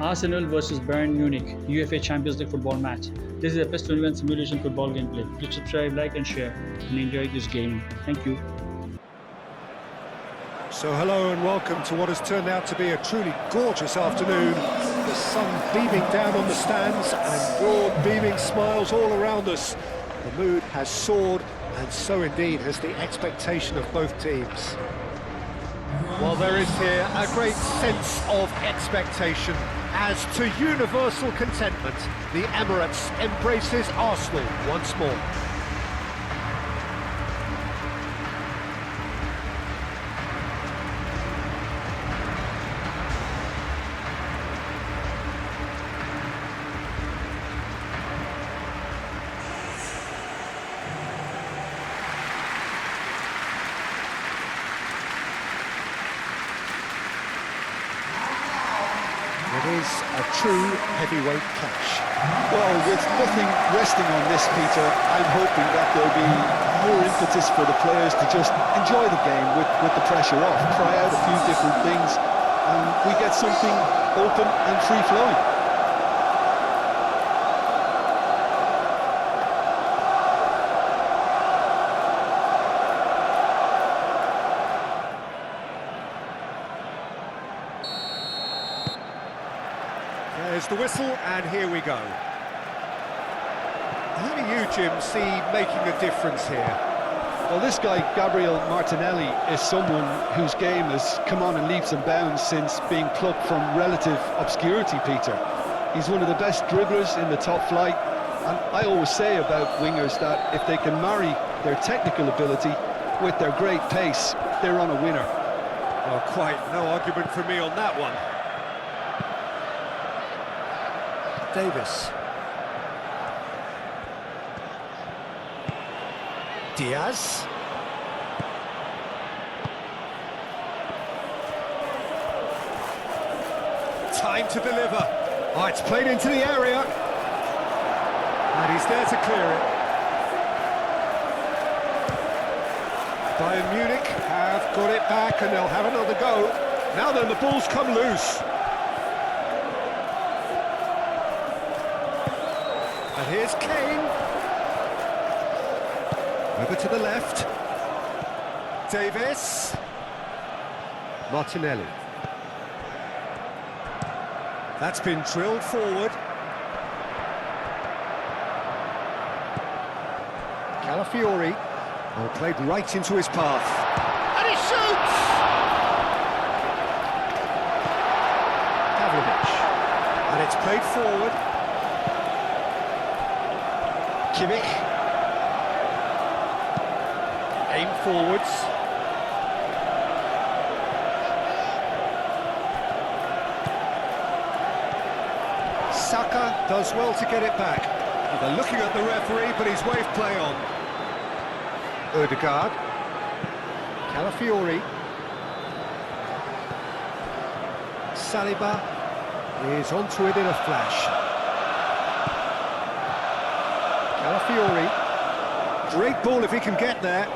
Arsenal versus Bayern Munich, UEFA Champions-League football match. This is a PES 21 simulation football gameplay. Please subscribe, like and share and enjoy this game. Thank you. So hello and welcome to what has turned out to be a truly gorgeous afternoon. The sun beaming down on the stands and broad beaming smiles all around us. The mood has soared, and so indeed has the expectation of both teams. Well, there is here a great sense of expectation as to universal contentment. The Emirates embraces Arsenal once more. It is a true heavyweight clash. Well, with nothing resting on this, Peter, I'm hoping that there'll be more impetus for the players to just enjoy the game with the pressure off, try out a few different things, and we get something open and free-flowing. There's the whistle, and here we go. Who do you, Jim, see making a difference here? Well, this guy, Gabriel Martinelli, is someone whose game has come on in leaps and bounds since being plucked from relative obscurity, Peter. He's one of the best dribblers in the top flight, and I always say about wingers that if they can marry their technical ability with their great pace, they're on a winner. Well, quite no argument for me on that one. Davis. Diaz. Time to deliver. Oh, it's played into the area. And he's there to clear it. Bayern Munich have got it back and they'll have another go. Now then, the ball's come loose. And here's Kane. Over to the left. Davis. Martinelli. That's been drilled forward. Calafiori. Oh, played right into his path. And he shoots! Pavlovic. And it's played forward. Kimmich. Aim forwards. Saka does well to get it back. They're looking at the referee, but he's waved play on. Odegaard. Calafiori. Saliba is onto it in a flash. Calafiori. Great ball if he can get there.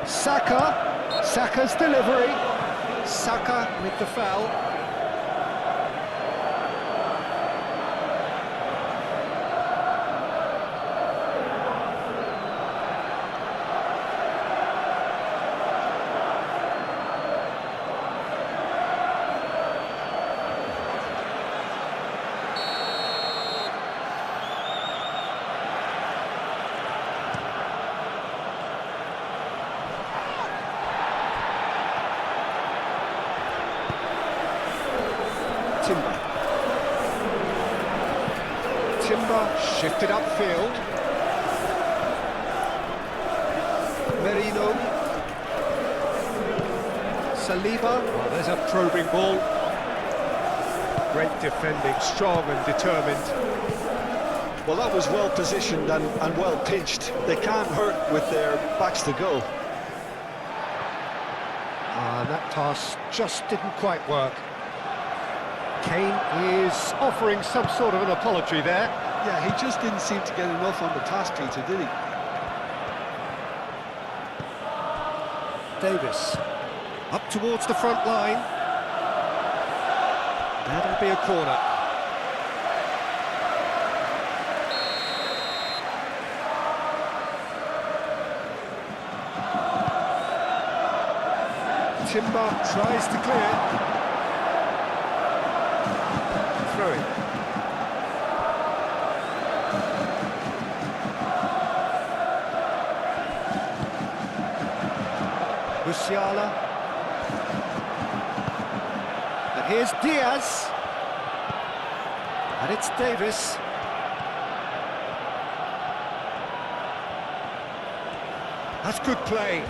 Saka. Saka's delivery. Saka with the foul. Timber shifted upfield. Merino. Saliba. Oh, there's a probing ball. Great defending, strong and determined. Well, that was well positioned and well pitched. They can't hurt with their backs to go. And that pass just didn't quite work. Kane is offering some sort of an apology there. Yeah, he just didn't seem to get enough on the pass, Peter, did he? Davis. Up towards the front line. That'll be a corner. Timber tries to clear. Throw it. Musiala. And here's Diaz. And it's Davis. That's good play.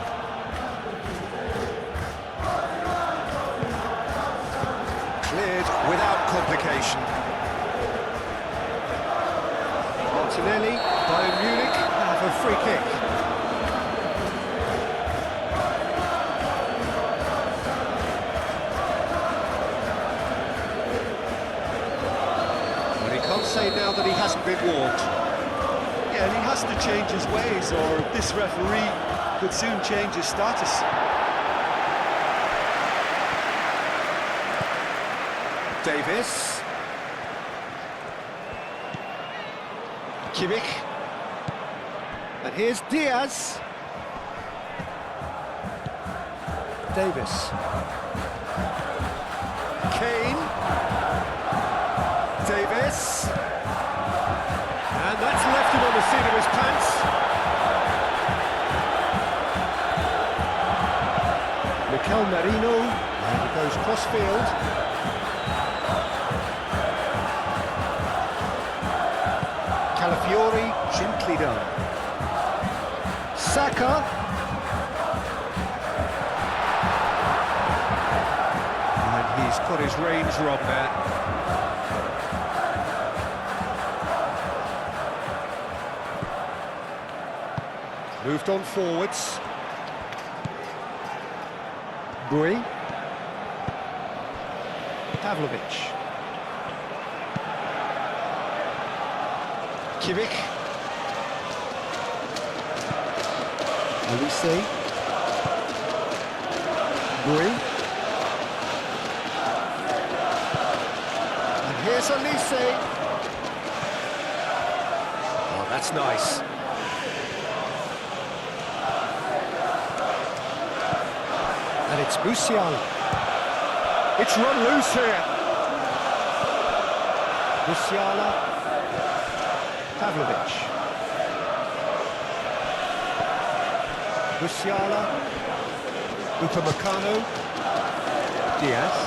Cleared without complication. Martinelli, Bayern Munich have a free kick. Well, he can't say now that he hasn't been warned. Yeah, and he has to change his ways, or this referee could soon change his status. Davis. Kimmich. And here's Diaz. Davis. Kane. Davis. And that's left him on the seat of his pants. Mikel Merino. And it goes cross-field. Calafiori, gently done. Saka. And he's got his range wrong there. Moved on forwards. Bui. Pavlovic. Kimmich. Olise. Bui. And here's Olise. Oh, that's nice. And it's Musiala. It's run loose here. Musiala. Pavlovic. Musiala. Upamecano. Diaz.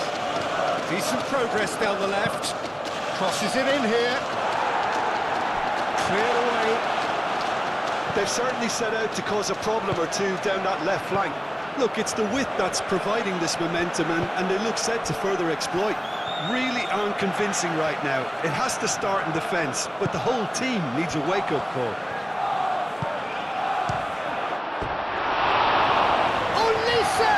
Decent progress down the left. Crosses it in here. Cleared away. They've certainly set out to cause a problem or two down that left flank. Look, it's the width that's providing this momentum, and they look set to further exploit. Really aren't convincing right now. It has to start in defence, but the whole team needs a wake-up call. Olise!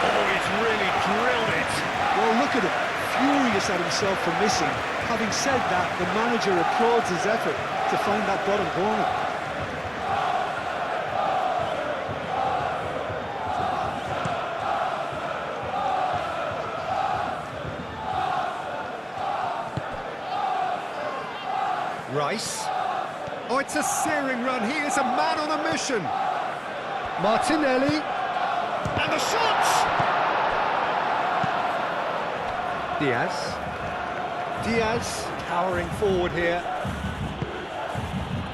Oh, he's really drilled it. Well, look at him, furious at himself for missing. Having said that, the manager applauds his effort to find that bottom corner. Rice. Oh, it's a searing run. He is a man on a mission. Martinelli. And the shot! Diaz. Diaz towering forward here.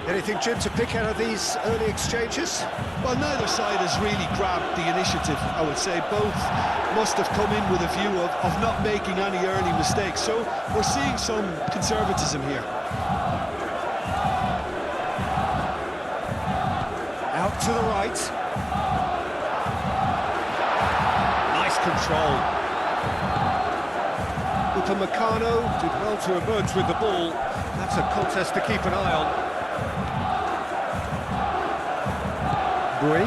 Anything, Jim, to pick out of these early exchanges? Well, neither side has really grabbed the initiative, I would say. Both must have come in with a view of not making any early mistakes. So we're seeing some conservatism here. Out to the right. Nice control. Upamecano did well to emerge with the ball. That's a contest to keep an eye on. Bui.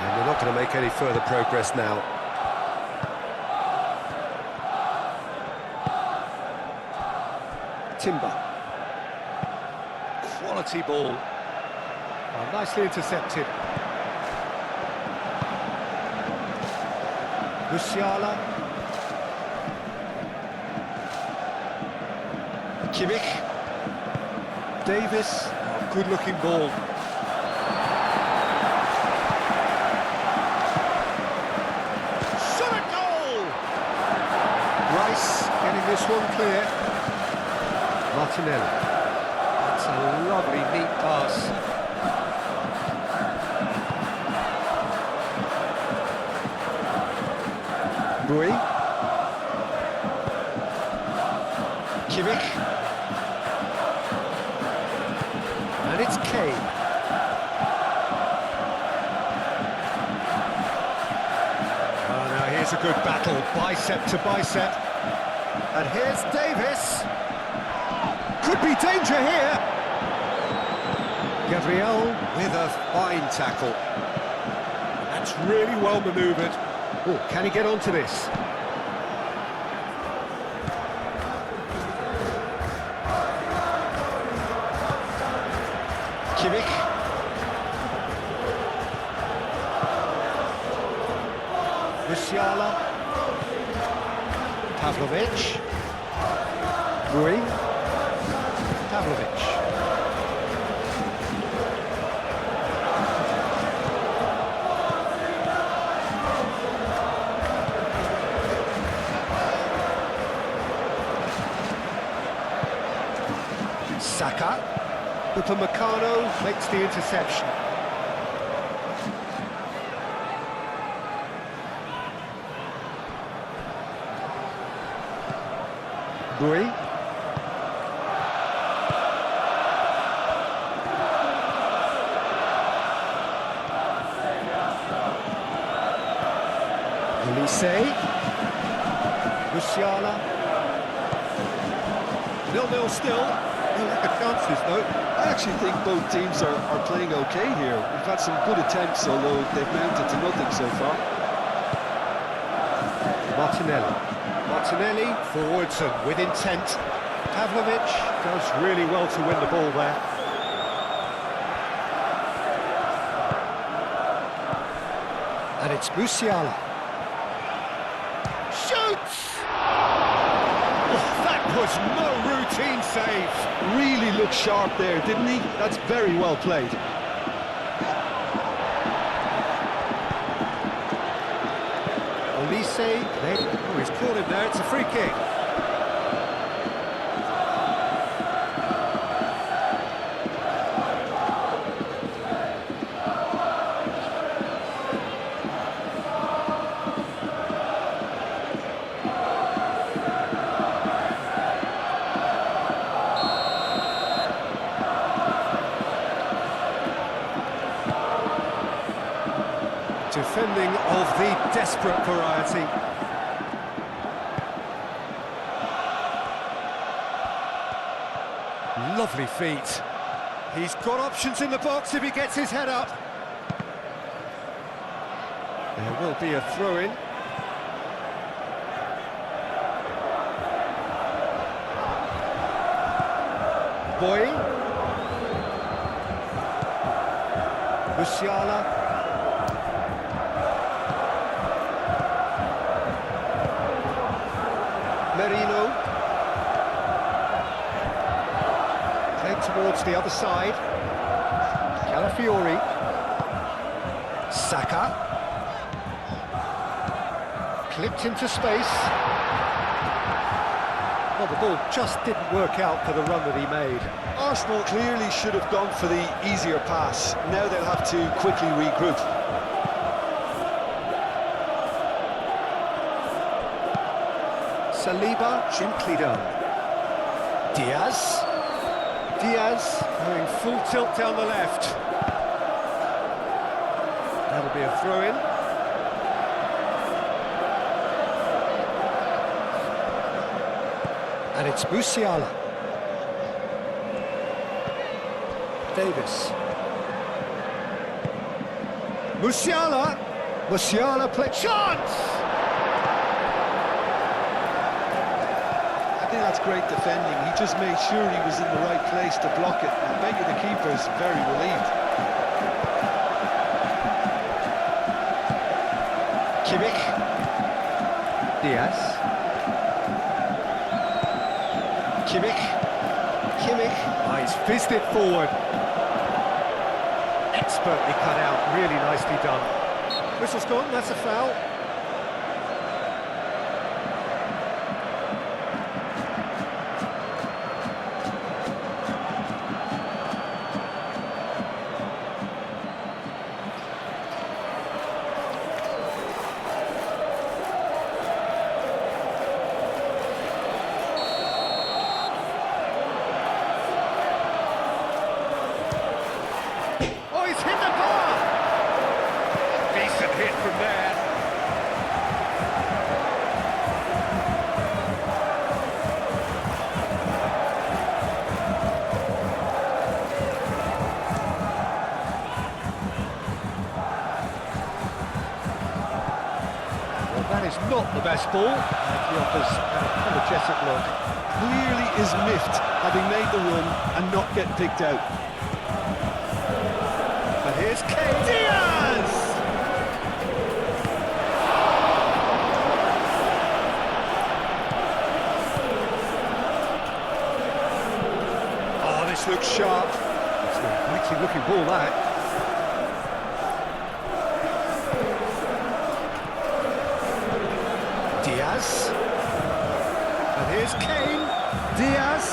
And they're not going to make any further progress now. Timber. Quality ball. Oh, nicely intercepted. Musiala. Kimmich. Davis. Oh, good-looking ball. one clear. Martinelli. That's a lovely, neat pass. Rui. Kimmich. And it's Kane. Oh, now here's a good battle, bicep to bicep. And here's Davis. Could be danger here. Gabriel with a fine tackle. That's really well manoeuvred. Oh, can he get onto this? Kimmich. Musiala. Pavlovic. Rui. Pavlovic. Saka. Upamecano makes the interception. Rui. Olise. Musiala. 0-0 still. No lack of chances though. I actually think both teams are playing okay here. We've had some good attempts, although they've mounted to nothing so far. Martinelli. Martinelli forwards and with intent. Pavlovic does really well to win the ball there. And it's Musiala. Shoots! Oh, that was no routine save. Really looked sharp there, didn't he? That's very well played. Olise, oh, he's caught him there, it's a free kick. Defending of the desperate variety. Lovely feet. He's got options in the box if he gets his head up. There will be a throw-in. Boy. Musiala. Merino. Played towards the other side. Calafiori. Saka. Clipped into space. Well, the ball just didn't work out for the run that he made. Arsenal clearly should have gone for the easier pass. Now they'll have to quickly regroup. Saliba, gently done. Diaz. Diaz going full tilt down the left. That'll be a throw-in. And it's Musiala. Davis. Musiala. Musiala play chance. I think that's great defending. He just made sure he was in the right place to block it. I bet you the keeper's very relieved. Kimmich. Diaz. Kimmich. Kimmich. Oh, he's fizzed it forward. Expertly cut out, really nicely done. Whistle's gone, that's a foul. that is not the best ball. And he offers an apologetic look. Clearly is miffed, having made the run and not get picked out. And here's Kane. Diaz! Oh, this looks sharp. It's a mighty looking ball, that. Diaz. And here's Kane. Diaz.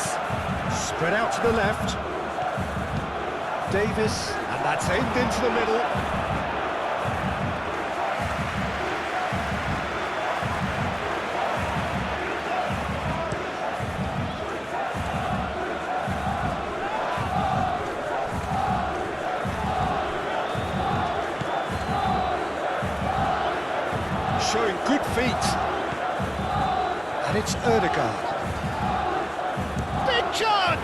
Spread out to the left. Davis. And that's aimed into the middle. Showing good feet. And it's Erdegaard. Big chance!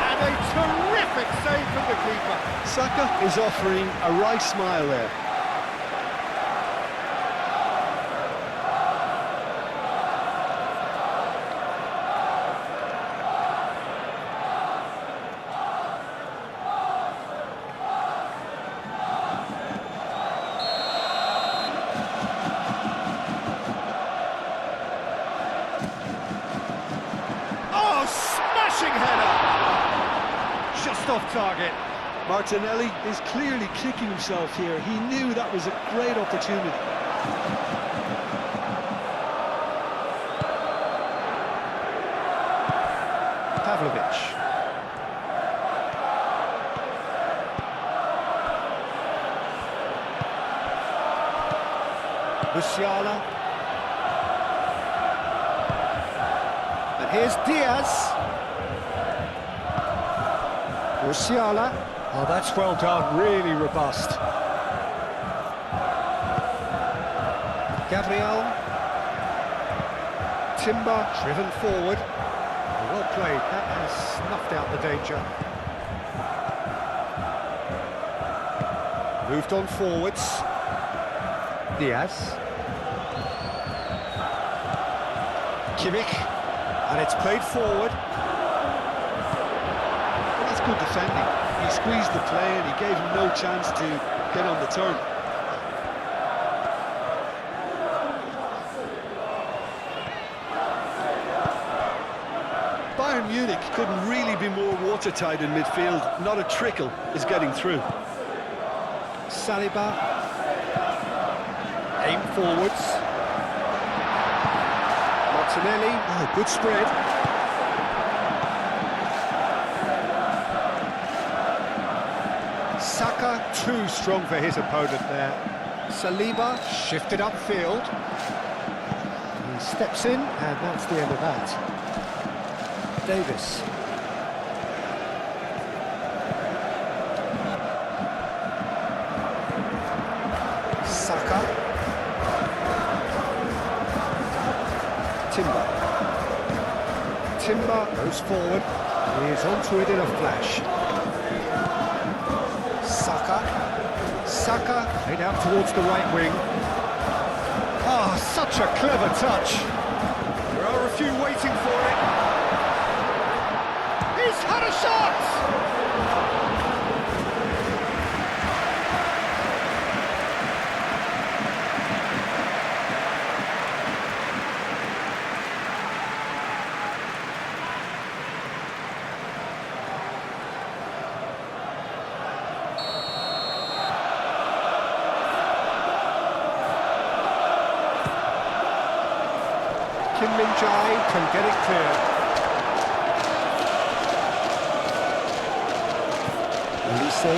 And a terrific save from the keeper. Saka is offering a wry smile there. Smashing header! Just off target. Martinelli is clearly kicking himself here. He knew that was a great opportunity. Pavlovic. Musiala. And here's Diaz. Musiala. Oh, that's well done, really robust. Gabriel. Timber, driven forward. Well played, that has snuffed out the danger. Moved on forwards. Diaz. Kimmich. And it's played forward. Well, that's good defending. He squeezed the play and he gave him no chance to get on the turn. Bayern Munich couldn't really be more watertight in midfield. Not a trickle is getting through. Saliba. Aim forwards. Martinelli. Oh, good spread. Saka, too strong for his opponent there. Saliba shifted upfield. He steps in, and that's the end of that. Davis. Saka. Timber goes forward. He is onto it in a flash. Saka played out towards the right wing. Ah, such a clever touch. There are a few waiting for it. He's had a shot! Kim Min-jae can get it clear. Olise.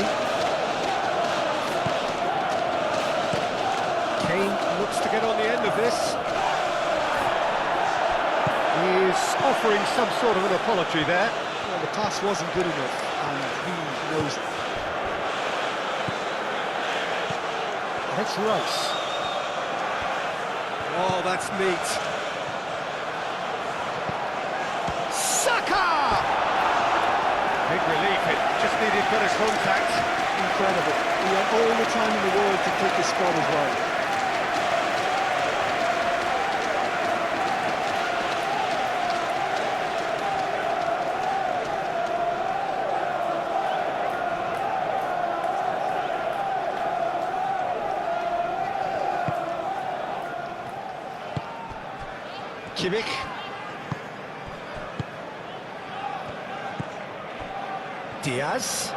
Kane looks to get on the end of this. He is offering some sort of an apology there. Well, the pass wasn't good enough, and he knows it. That's Rice. Oh, that's neat. Saka! Big relief, it just needed better contact. Incredible. He had all the time in the world to pick his spot as well. Kimmich. Diaz.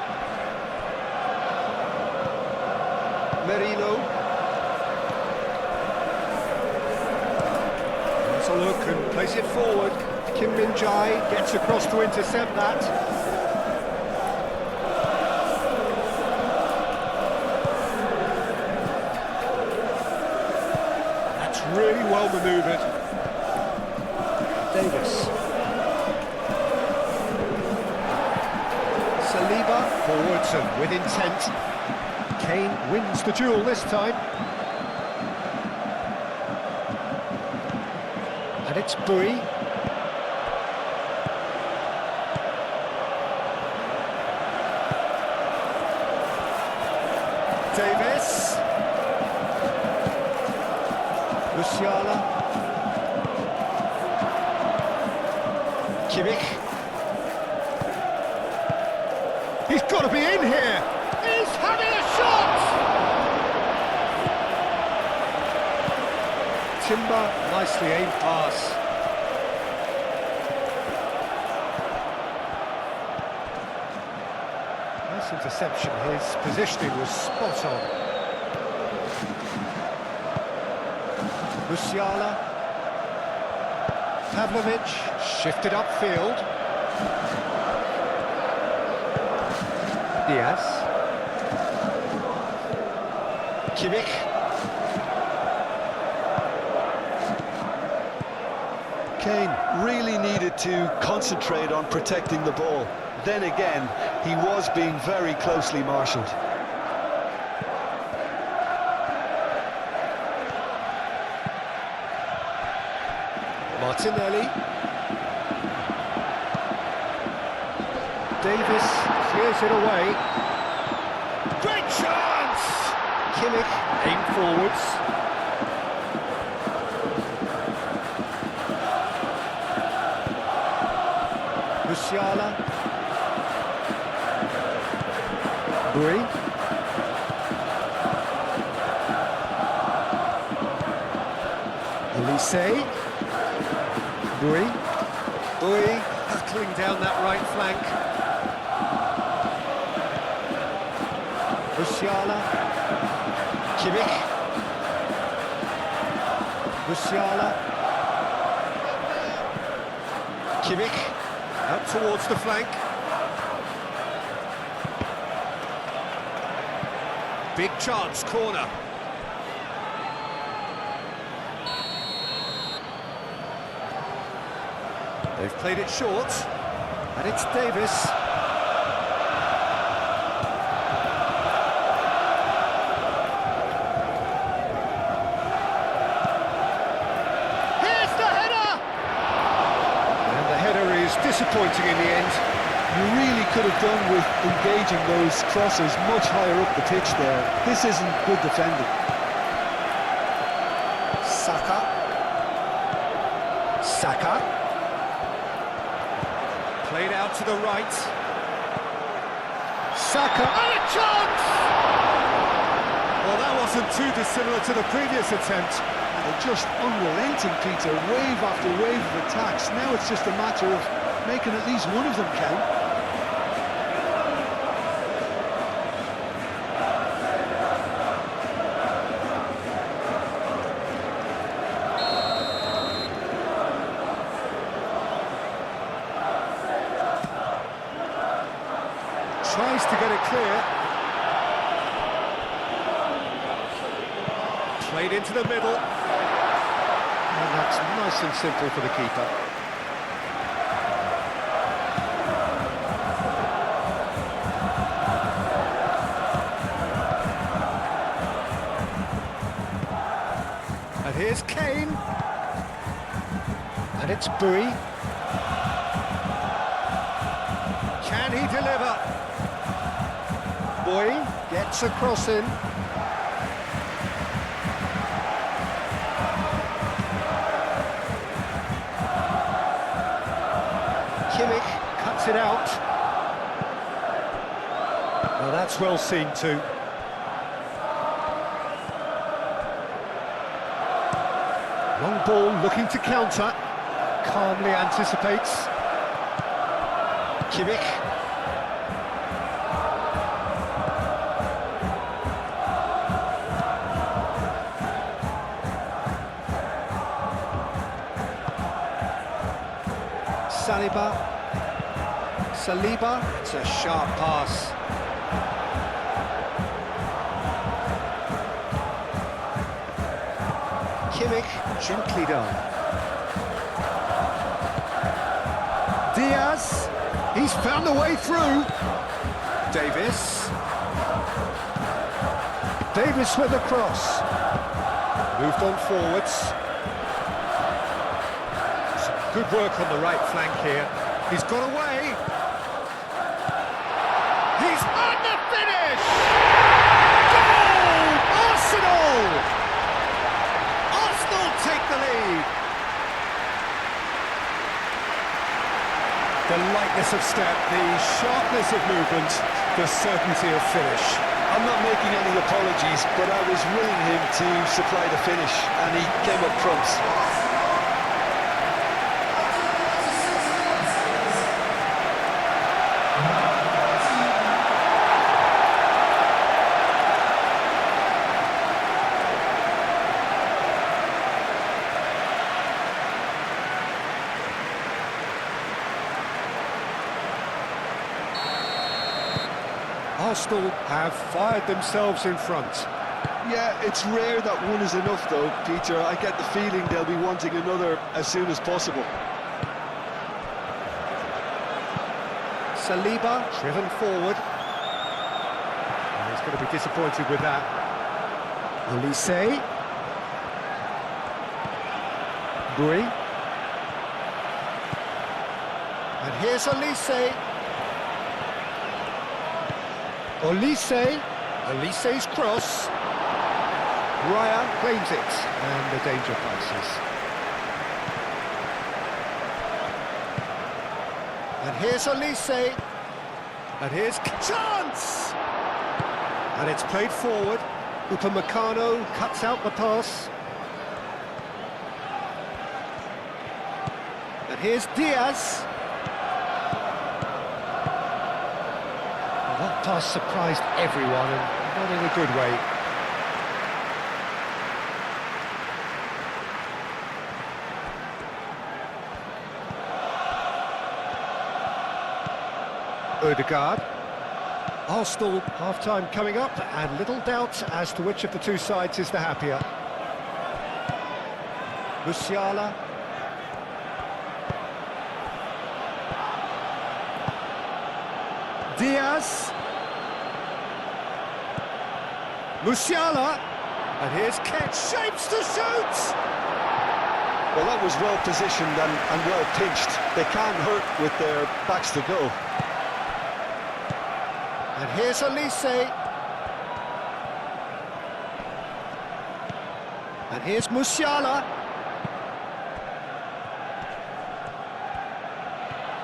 Merino. Let's a look and place it forward. Kim Min-jae gets across to intercept that. That's really well manoeuvred. Davis. Saliba forwards and with intent. Kane wins the duel this time. And it's Bui. Davis. Musiala. Kimmich. He's got to be in here. He's having a shot. Timber, nicely aimed pass. Nice interception. His positioning was spot on. Musiala. Pavlovic shifted upfield. Diaz. Kimmich. Kane really needed to concentrate on protecting the ball. Then again, he was being very closely marshalled. Martinelli. Davis clears it away. Great chance! Kimmich aimed forwards. Musiala. Bui. Elise. Bui. Bui hurtling down that right flank. Musiala. Kimmich. Musiala. Kimmich. Out towards the flank. Big chance, corner. They've played it short, and it's Davis. Here's the header! And the header is disappointing in the end. You really could have done with engaging those crosses much higher up the pitch there. This isn't good defending. Saka. Played out to the right. Saka. And a chance! Well, that wasn't too dissimilar to the previous attempt. They're just unrelenting, Peter. Wave after wave of attacks. Now it's just a matter of making at least one of them count. Tries to get it clear. Played into the middle. And that's nice and simple for the keeper. And here's Kane. And it's Bui. Can he deliver? Bui gets a cross in. Kimmich cuts it out. Well, that's well seen too. Long ball looking to counter. calmly anticipates. Kimmich. Saliba, it's a sharp pass. Kimmich, gently done. Diaz, he's found a way through. Davis with the cross. Moved on forwards. Some good work on the right flank here. He's got away. He's on the finish! Goal! Arsenal! Arsenal take the lead. The lightness of step, the sharpness of movement, the certainty of finish. I'm not making any apologies, but I was willing him to supply the finish, and he came up trumps. Arsenal have fired themselves in front. Yeah, it's rare that one is enough though, Peter. I get the feeling they'll be wanting another as soon as possible. Saliba, driven forward. And he's going to be disappointed with that. Olise. Bui. And here's Olise. Olise's cross. Raya claims it, and the danger passes. And here's Olise. And here's chance! And it's played forward. Upamecano cuts out the pass. And here's Diaz. That pass surprised everyone, and not in a good way. Ødegaard. Arsenal half-time coming up, and little doubt as to which of the two sides is the happier. Musiala. Diaz. Musiala. And here's Ketch, shapes to shoot! Well, that was well positioned and well pinched. They can't hurt with their backs to go. And here's Olise. And here's Musiala.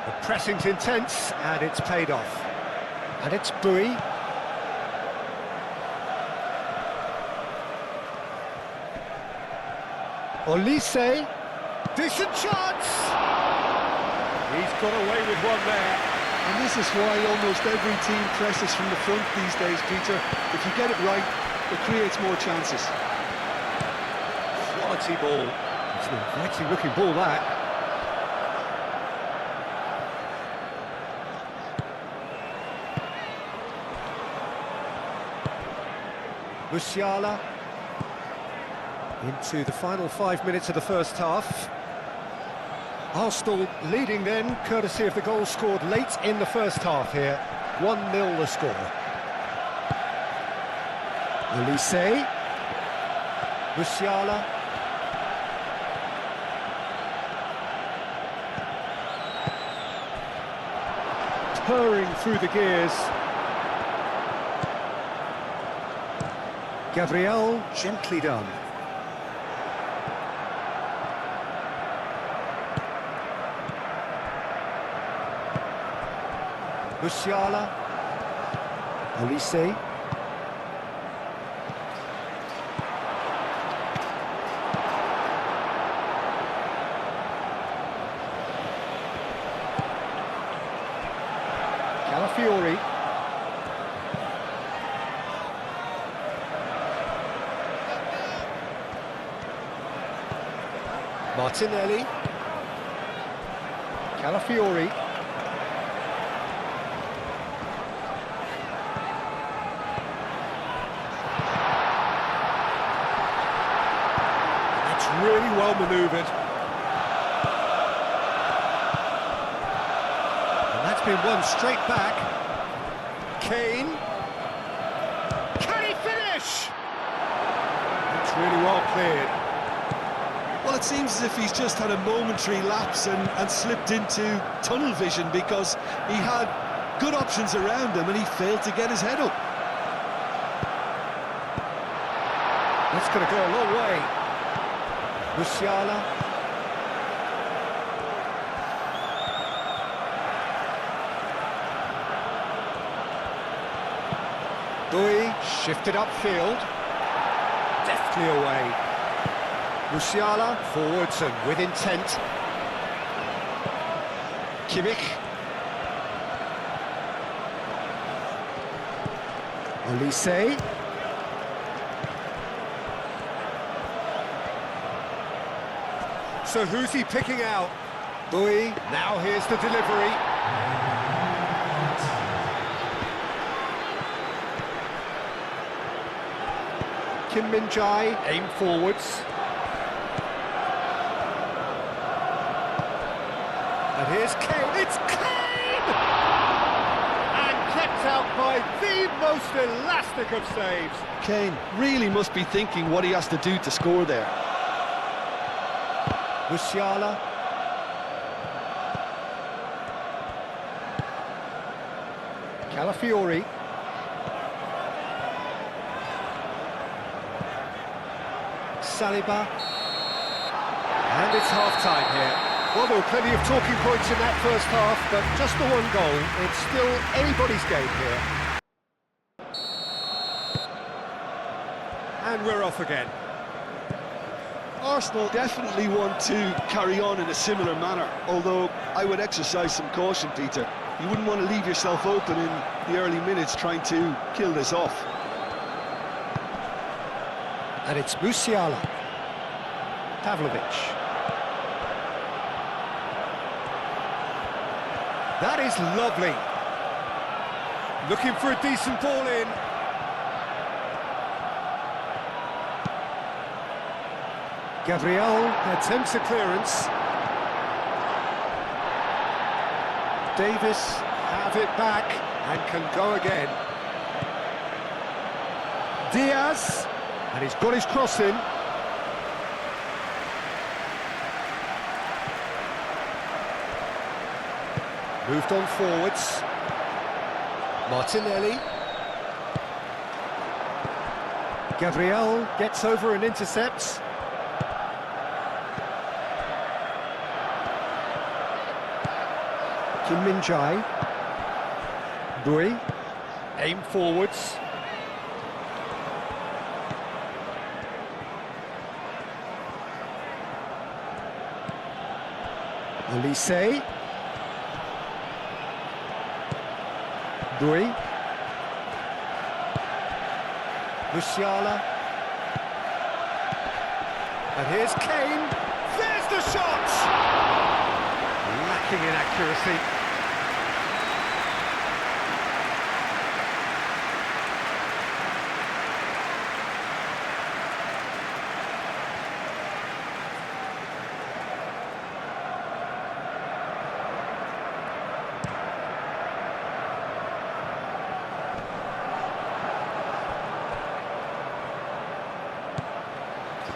The pressing's intense, and it's paid off. And it's Bui. Olise. Decent chance! He's got away with one there. And this is why almost every team presses from the front these days, Peter. If you get it right, it creates more chances. Quality ball. It's an inviting looking ball, that. Musiala. Into the final 5 minutes of the first half. Arsenal leading then, courtesy of the goal scored late in the first half here. 1-0 the score. Olise. Musiala. Purring through the gears. Gabriel, gently done. Musiala. Olise. Martinelli. Calafiori. That's really well manoeuvred. And that's been won straight back. Kane. Can he finish? It's really well cleared. Well, it seems as if he's just had a momentary lapse and slipped into tunnel vision, because he had good options around him and he failed to get his head up. That's going to go a long way. Musiala. Dui shifted upfield. Deftly away. Musiala forwards and with intent. Kimmich. Olise. So who's he picking out? Dui. Now here's the delivery. Kim Min-jae, aim forwards. And here's Kane. It's Kane! And kept out by the most elastic of saves. Kane really must be thinking what he has to do to score there. Musiala. Calafiori. Saliba. And it's half-time here. Well, there were plenty of talking points in that first half, but just the one goal. It's still anybody's game here. And we're off again. Arsenal definitely want to carry on in a similar manner, although I would exercise some caution, Peter. You wouldn't want to leave yourself open in the early minutes trying to kill this off. And it's Musiala. Pavlovic. That is lovely. Looking for a decent ball in. Gabriel attempts a clearance. Davis have it back and can go again. Diaz, and he's got his cross in. Moved on forwards. Martinelli. Gabriel gets over and intercepts. Kim Min-jae. Dui. Aim forwards. Olise. Dui. Musiala. And here's Kane. There's the shot! Lacking in accuracy.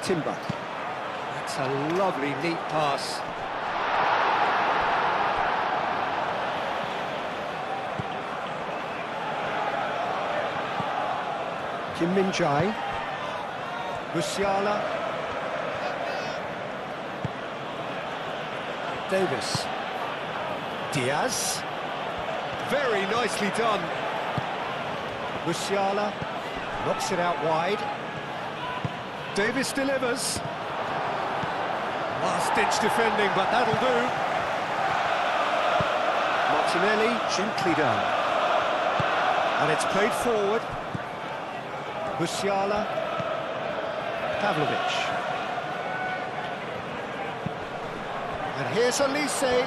Timber. That's a lovely, neat pass. Kim Min-jae. Musiala. Davis. Diaz. Very nicely done. Musiala knocks it out wide. Davis delivers. Last-ditch defending, but that'll do. Martinelli, gently done. And it's played forward. Musiala. Pavlovic. Here's Elise.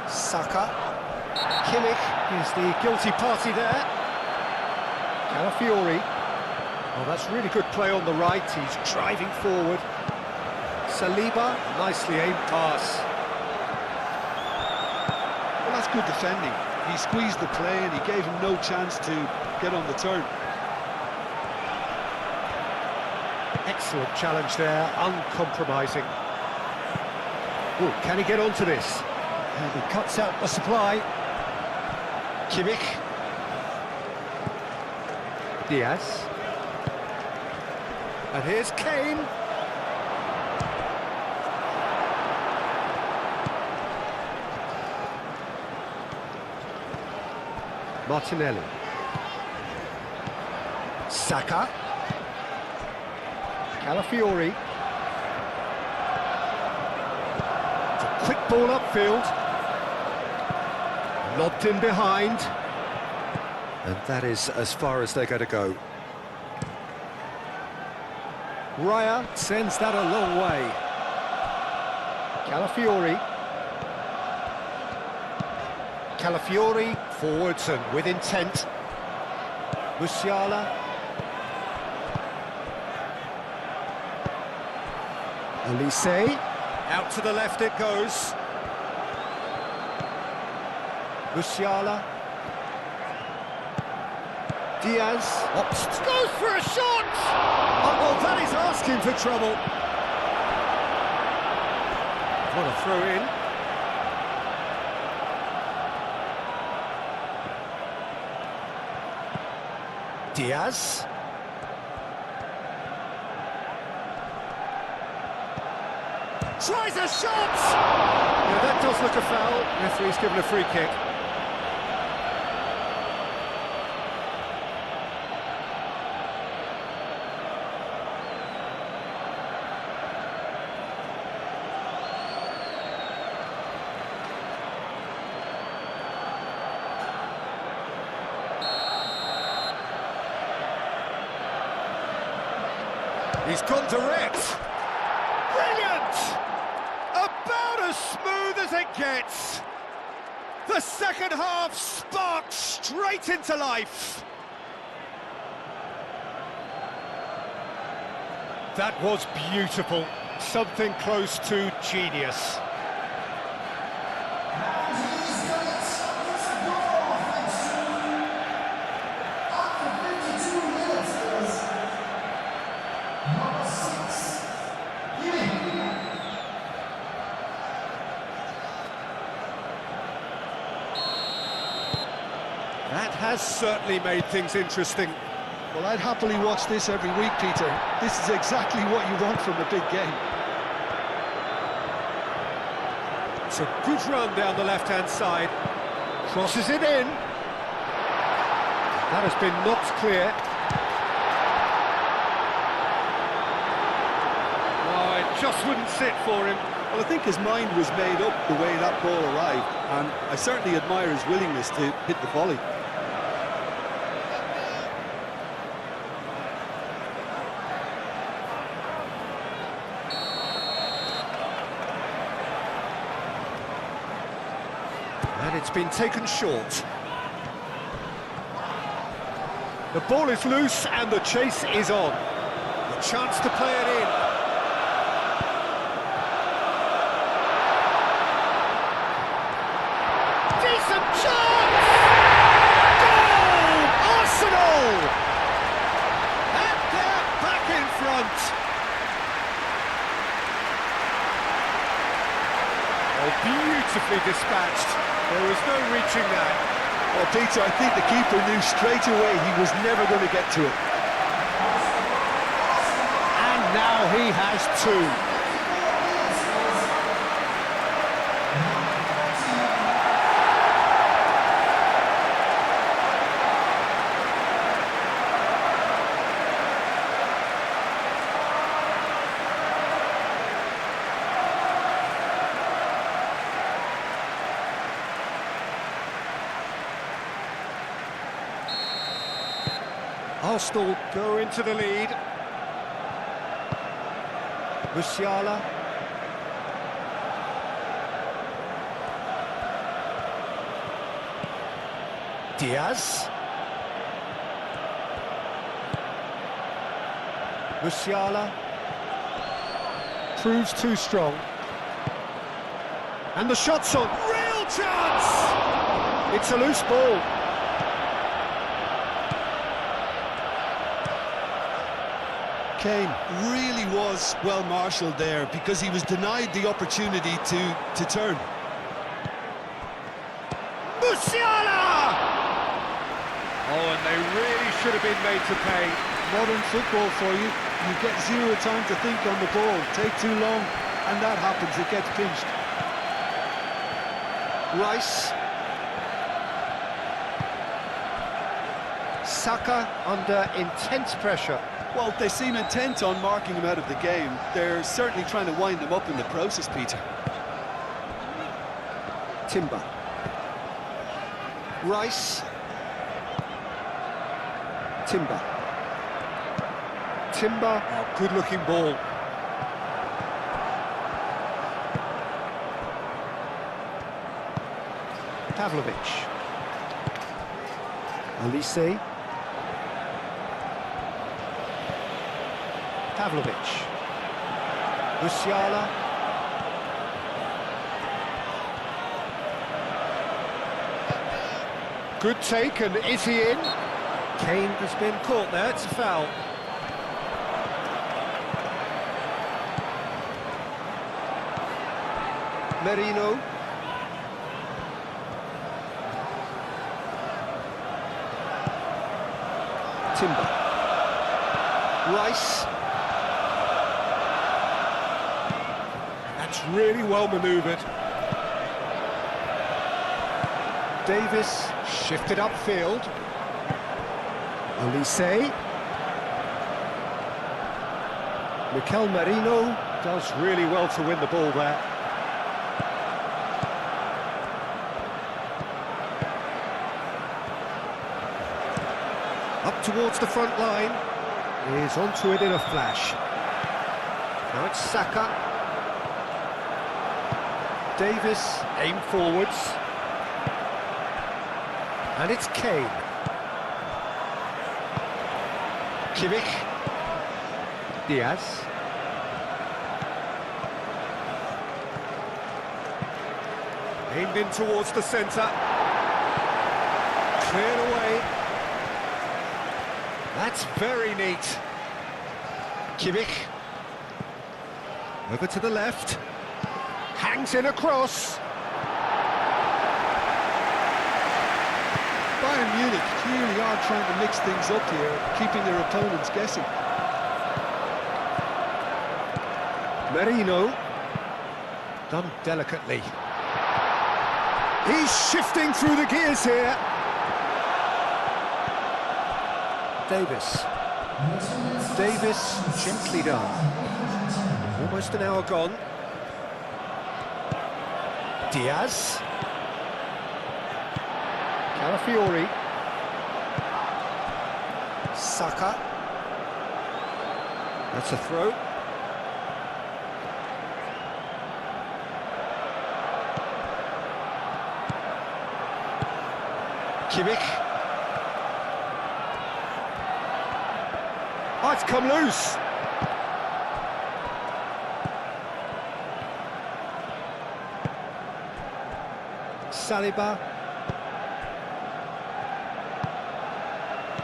Saka. Kimmich is the guilty party there. Calafiori. Oh, that's really good play on the right. He's driving forward. Saliba, nicely aimed pass. Well, that's good defending. He squeezed the play and he gave him no chance to get on the turn. Excellent challenge there, uncompromising. Oh, can he get onto this? And he cuts out the supply. Kimmich. Diaz. And here's Kane. Martinelli. Saka. Calafiori. It's a quick ball upfield. Lobbed in behind. And that is as far as they're going to go. Raya sends that a long way. Calafiori. Calafiori forwards and with intent. Musiala. Elise. Out to the left it goes. Musiala. Diaz opts, goes for a shot! Oh, well, that is asking for trouble. What a throw in. Diaz. Tries a shot! Yeah, that does look a foul. Referee's given a free kick. He's gone direct. Brilliant! About as smooth as it gets. The second half sparked straight into life. That was beautiful. Something close to genius. That has certainly made things interesting. Well, I'd happily watch this every week, Peter. This is exactly what you want from a big game. It's a good run down the left-hand side. Crosses it in. That has been knocked clear. Oh, it just wouldn't sit for him. Well, I think his mind was made up the way that ball arrived, and I certainly admire his willingness to hit the volley. And it's been taken short. The ball is loose and the chase is on. The chance to play it in. Decent chance! Goal! Arsenal! And they're back in front. Oh, beautifully dispatched. There was no reaching that. Well, Peter, I think the keeper knew straight away he was never going to get to it. And now he has two. Arsenal go into the lead. Musiala. Diaz. Musiala. Proves too strong. And the shot's on. Real chance! It's a loose ball. Kane really was well marshalled there because he was denied the opportunity to turn. Musiala! Oh, and they really should have been made to pay. Modern football for you. You get zero time to think on the ball. Take too long, and that happens. It gets pinched. Rice. Saka under intense pressure. Well, they seem intent on marking him out of the game. They're certainly trying to wind him up in the process, Peter. Timber. Rice. Timber. Timber. Oh, good-looking ball. Pavlovic. Olise. Pavlovic. Musiala. Good take, and is he in? Kane has been caught there, it's a foul. Merino. Timber. Rice. That's really well manoeuvred. Davis shifted upfield. Olise. Mikel Merino does really well to win the ball there. Up towards the front line. He's onto it in a flash. Now it's Saka. Davis, aim forwards. And it's Kane. Kimmich. Diaz. Aimed in towards the centre. Cleared away. That's very neat. Kimmich. Over to the left. Hangs in across. Bayern Munich clearly are trying to mix things up here, keeping their opponents guessing. Merino. Done delicately. He's shifting through the gears here. Davis. Davis, gently done. Almost an hour gone. Diaz. Calafiori. Saka. That's a throw. Kimmich. Oh, it's come loose. Saliba.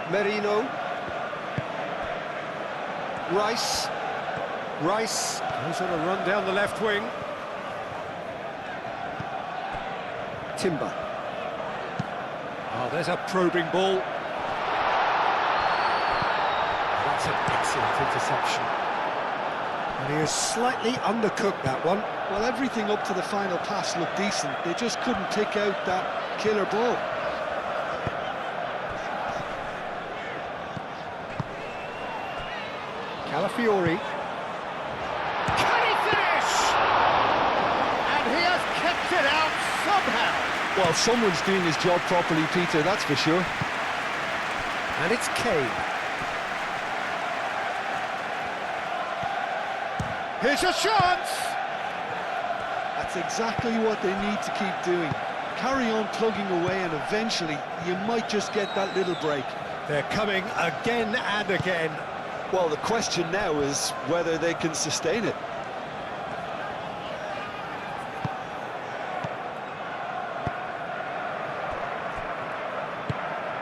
Merino. Rice. Rice goes on a run down the left wing. Timber. Oh, there's a probing ball. That's an excellent interception. And he has slightly undercooked that one. Well, everything up to the final pass looked decent. They just couldn't pick out that killer ball. Calafiori. Can he finish? And he has kept it out somehow. Well, someone's doing his job properly, Peter, that's for sure. And it's Kane. Here's a chance! That's exactly what they need to keep doing. Carry on plugging away and eventually you might just get that little break. They're coming again and again. Well, the question now is whether they can sustain it.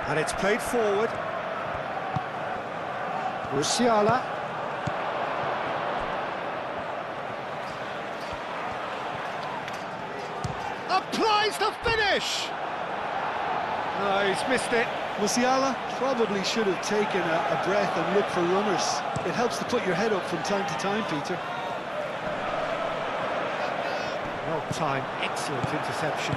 And it's played forward. Musiala. Applies the finish! No, he's missed it. Musiala probably should have taken a breath and looked for runners. It helps to put your head up from time to time, Peter. Well timed, excellent interception.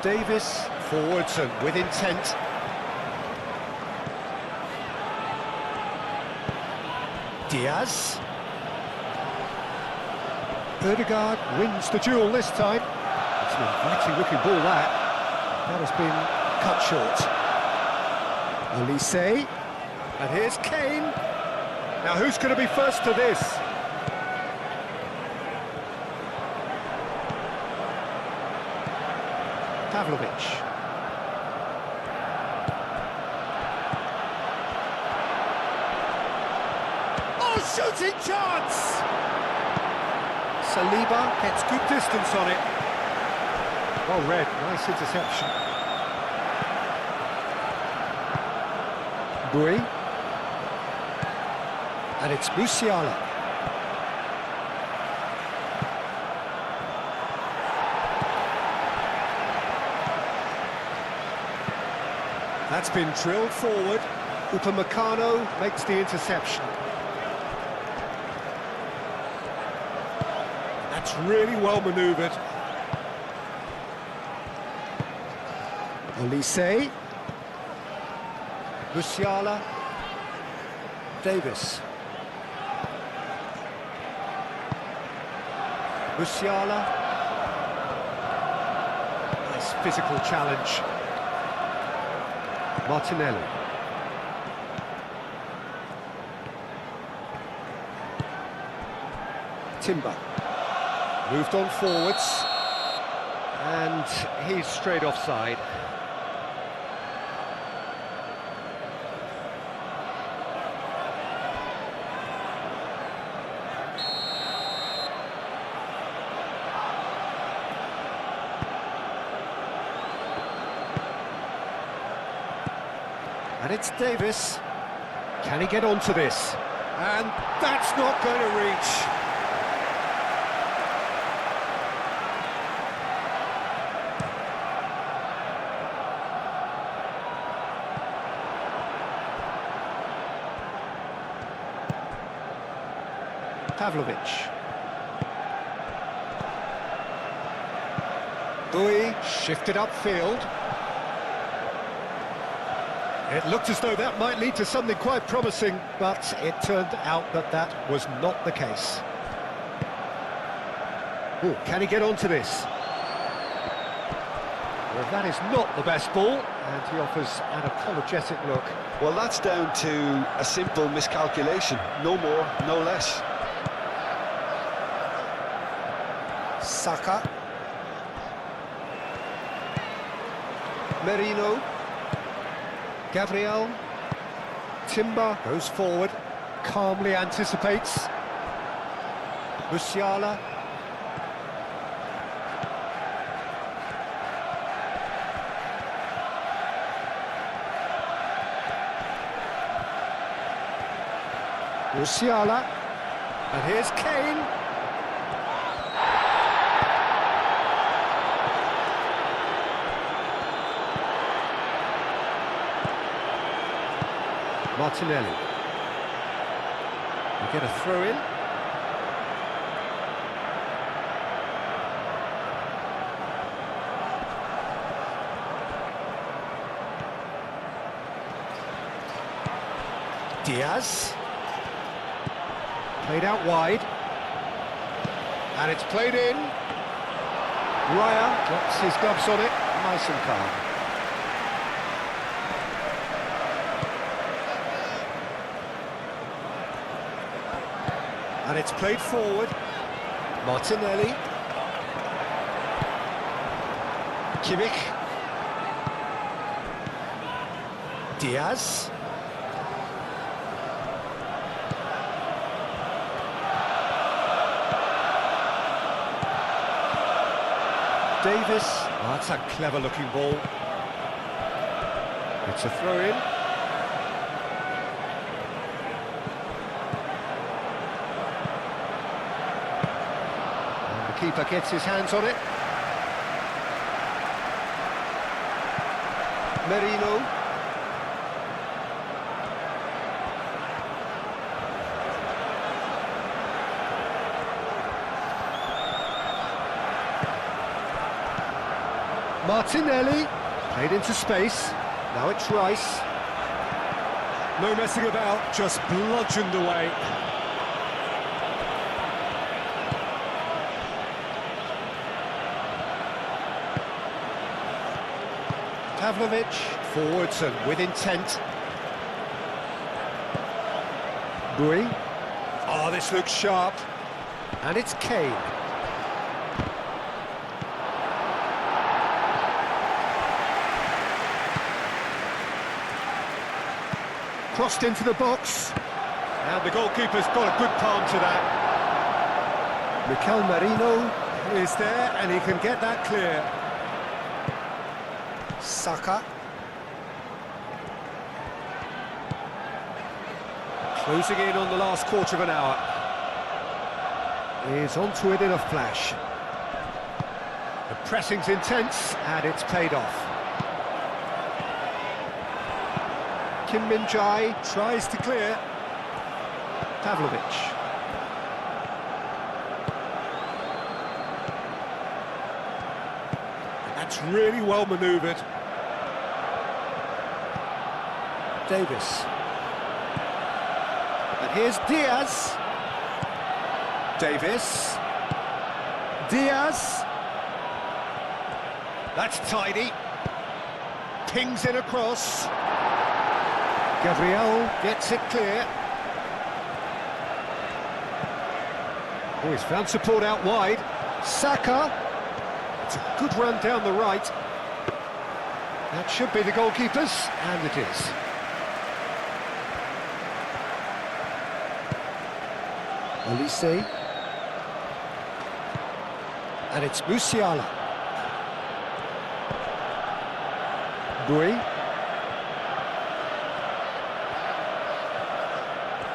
Davis forwards and with intent. Diaz. Ødegaard wins the duel this time. It's an inviting looking ball that. That has been cut short. Olise. And here's Kane. Now who's going to be first to this? Pavlovic. Oh, shooting chance! Saliba gets good distance on it. Well read, nice interception. Bui. And it's Musiala. That's been drilled forward. Upamecano makes the interception. That's really well manoeuvred. Olise. Musiala. Davis. Musiala. Nice physical challenge. Martinelli. Timber. Moved on forwards. And he's straight offside. And it's Davis. Can he get onto this? And that's not going to reach. Pavlovic. Bui shifted upfield. It looked as though that might lead to something quite promising, but it turned out that that was not the case. Ooh, can he get onto this? Well, that is not the best ball, and he offers an apologetic look. Well, that's down to a simple miscalculation. No more, no less. Saka. Merino. Gabriel. Timber goes forward, calmly anticipates. Musiala. Musiala. And here's Kane. Martinelli. We get a throw in. Diaz. Played out wide. And it's played in. Raya drops his gloves on it. Nice and calm. And it's played forward. Martinelli. Kimmich. Diaz. Davis. Oh, that's a clever-looking ball. It's a throw-in. And the keeper gets his hands on it. Merino. Martinelli, played into space, now it's Rice. No messing about, just bludgeoned away. Pavlovic, forwards and with intent. Bui. Oh, this looks sharp. And it's Kane. Crossed into the box. And the goalkeeper's got a good palm to that. Mikel Merino is there and he can get that clear. Saka. Closing in on the last quarter of an hour. Is onto it in a flash. The pressing's intense and it's paid off. Kim Min-jae tries to clear. Pavlovic. That's really well manoeuvred. Davis. And here's Diaz. Davis. Diaz. That's tidy. Pings in across. Gabriel gets it clear. Oh, he's found support out wide. Saka. It's a good run down the right. That should be the goalkeeper's, and it is. Olise. And it's Musiala. Bui.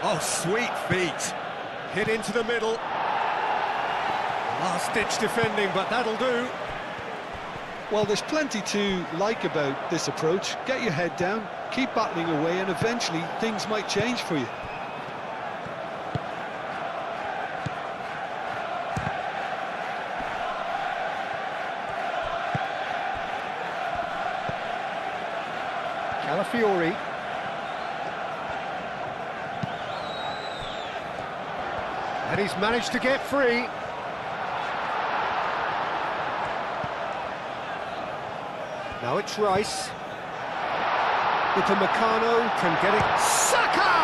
Oh, sweet feet. Hit into the middle. Last-ditch defending, but that'll do. Well, there's plenty to like about this approach. Get your head down, keep battling away, and eventually things might change for you. Calafiori. And he's managed to get free. Now it's Rice. Upamecano can get it. Saka!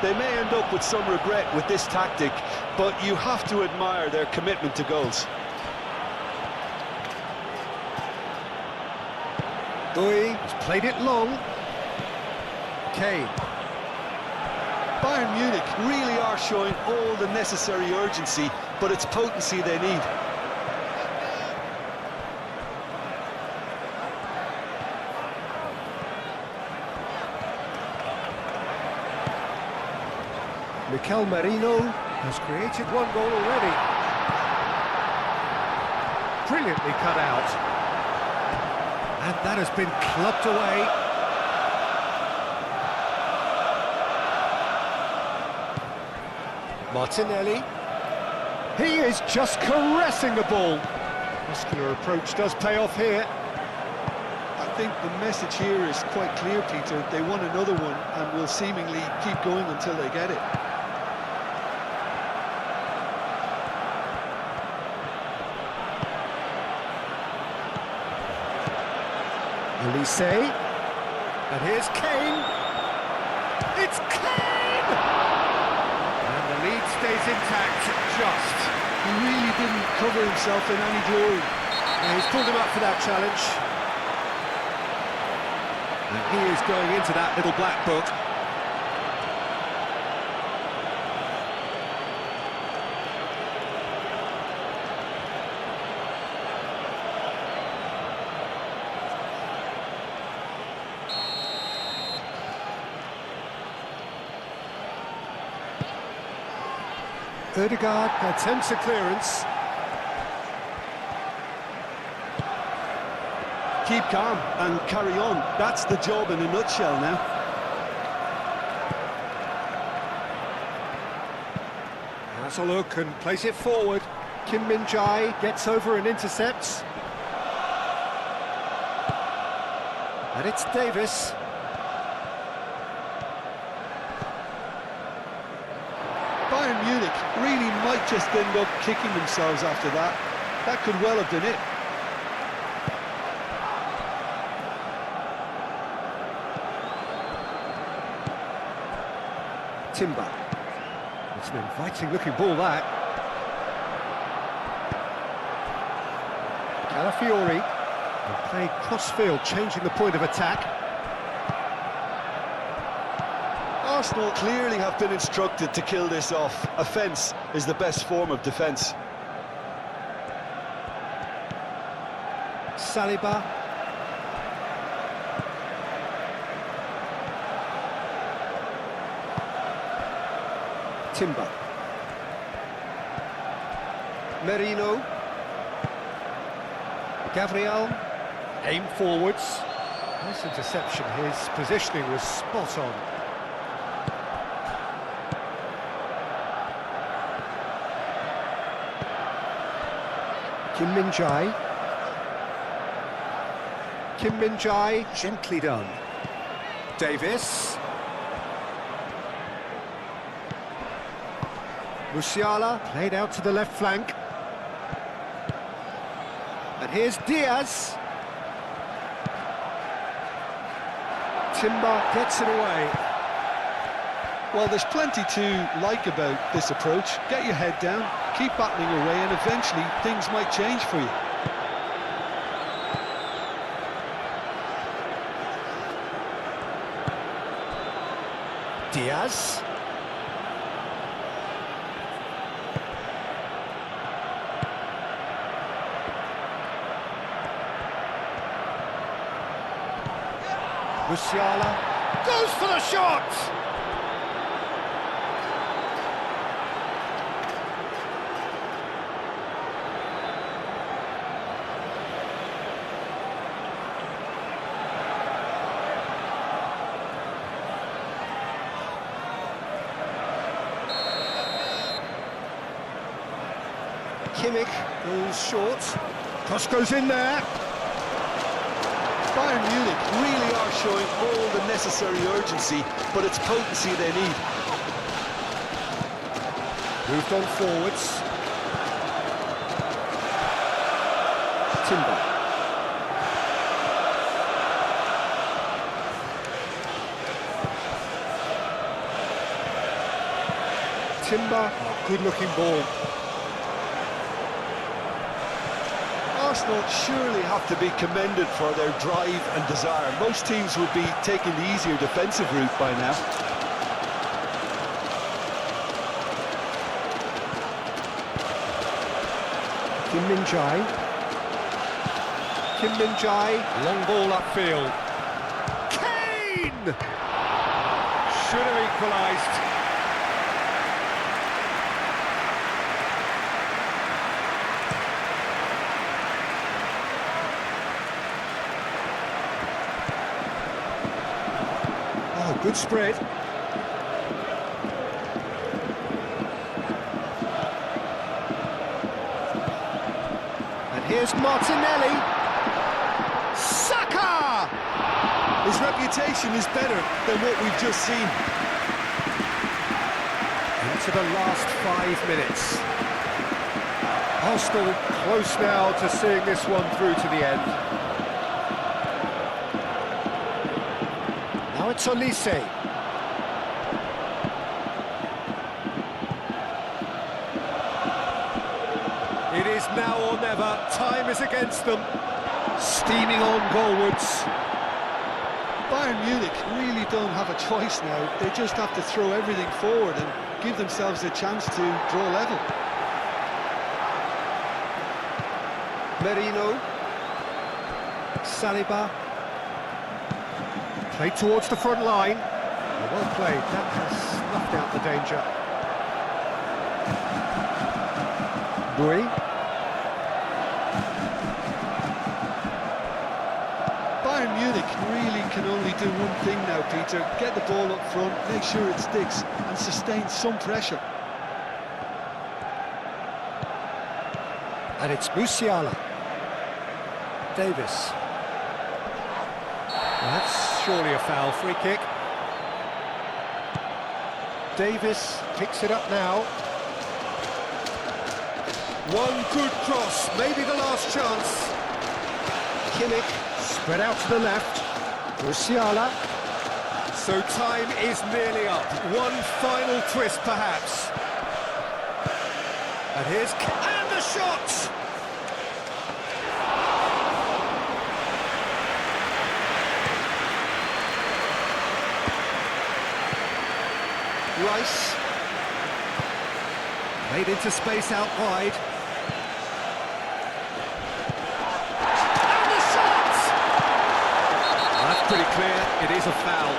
They may end up with some regret with this tactic, but you have to admire their commitment to goals. Bui has played it long. Kane. Bayern Munich really are showing all the necessary urgency, but it's potency they need. Mikel Merino has created one goal already. Brilliantly cut out. And that has been clubbed away. Martinelli. He is just caressing the ball. Muscular approach does pay off here. I think the message here is quite clear, Peter. They want another one and will seemingly keep going until they get it. Olise. And here's Kane. It's Kane! And the lead stays intact, just. He really didn't cover himself in any glory. And he's pulled him up for that challenge. And he is going into that little black book. Ødegaard attempts a clearance. Keep calm and carry on. That's the job in a nutshell now. Has a look and plays it forward. Kim Min-jae gets over and intercepts. And it's Davis. Bayern Munich really might just end up kicking themselves after that. That could well have been it. Timber. It's an inviting-looking ball, that. Calafiori. And played cross-field, changing the point of attack. Arsenal clearly have been instructed to kill this off. Offence is the best form of defence. Saliba. Timber. Merino. Gabriel. Aim forwards. Nice interception. His positioning was spot on. Kim Min-jae. Kim Min-jae, gently done. Davis. Musiala, played out to the left flank. And here's Diaz. Timber gets it away. Well, there's plenty to like about this approach. Get your head down, keep battling away, and eventually things might change for you. Diaz. Musiala goes for the shot! Kimmich goes short. Cross goes in there. Bayern Munich really are showing all the necessary urgency, but it's potency they need. Moved on forwards. Timber. Timber, good-looking ball. Arsenal surely have to be commended for their drive and desire. Most teams would be taking the easier defensive route by now. Kim Min-jae. Kim Min-jae, long ball upfield. Kane! Should have equalised. Oh, good spread. And here's Martinelli. Saka! His reputation is better than what we've just seen. Into the last 5 minutes. Arsenal close now to seeing this one through to the end. Now it's Olise. However, time is against them. Steaming on goalwards. Bayern Munich really don't have a choice now. They just have to throw everything forward and give themselves a chance to draw level. Merino. Saliba. Played towards the front line. Well played, that has snuffed out the danger. Bui. Bayern Munich really can only do one thing now, Peter. Get the ball up front, make sure it sticks, and sustain some pressure. And it's Musiala. Davis. Well, that's surely a foul, free kick. Davis picks it up now. One good cross, maybe the last chance. Kimmich spread out to the left. Musiala. So time is nearly up. One final twist, perhaps. And and the shot! Rice. Made into space out wide. And the shot! Well, that's pretty clear, it is a foul.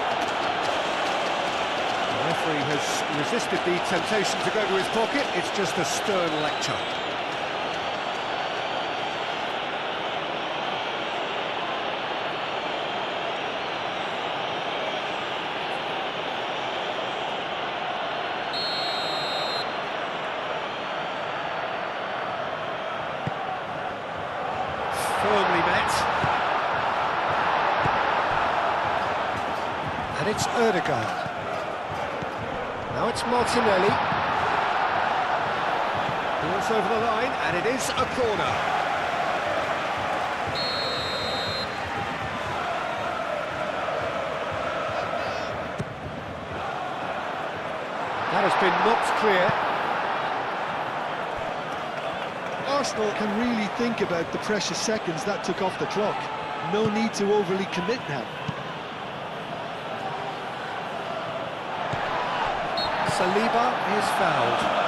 The referee has resisted the temptation to go to his pocket, it's just a stern lecture. Firmly met. And it's Ødegaard. Now it's Martinelli. Ball's over the line, and it is a corner. That has been knocked clear. Arsenal can really think about the precious seconds that took off the clock. No need to overly commit now. Saliba is fouled.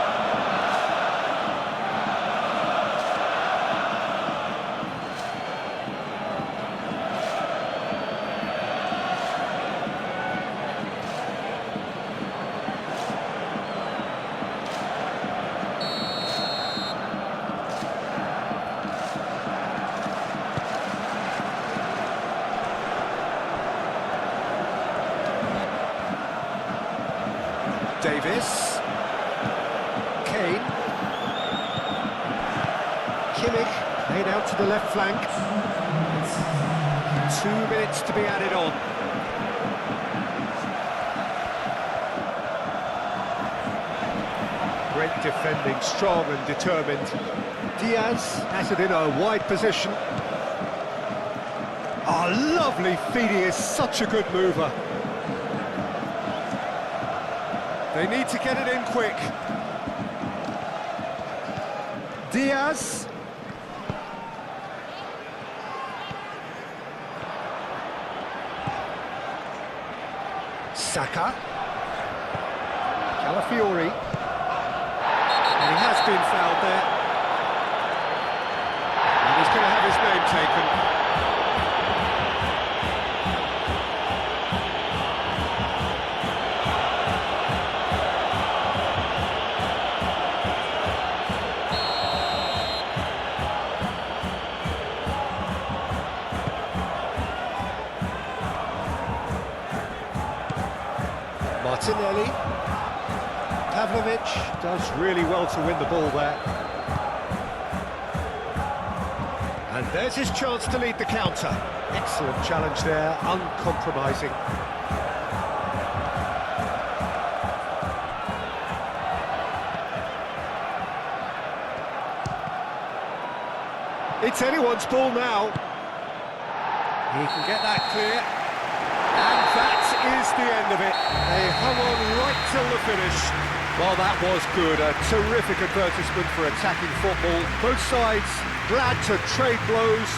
Davis. Kane. Kimmich made out to the left flank. 2 minutes to be added on. Great defending, strong and determined. Diaz has it in a wide position. Oh, lovely feed, he is such a good mover. They need to get it in quick. Diaz. Saka. Calafiori. And he has been fouled there. And he's going to have his name taken. Martinelli. Pavlovic does really well to win the ball there. And there's his chance to lead the counter. Excellent challenge there, uncompromising. It's anyone's ball now. He can get that clear. And that is the end of it. it. They hung on right till the finish. Well, that was good. A terrific advertisement for attacking football. Both sides glad to trade blows.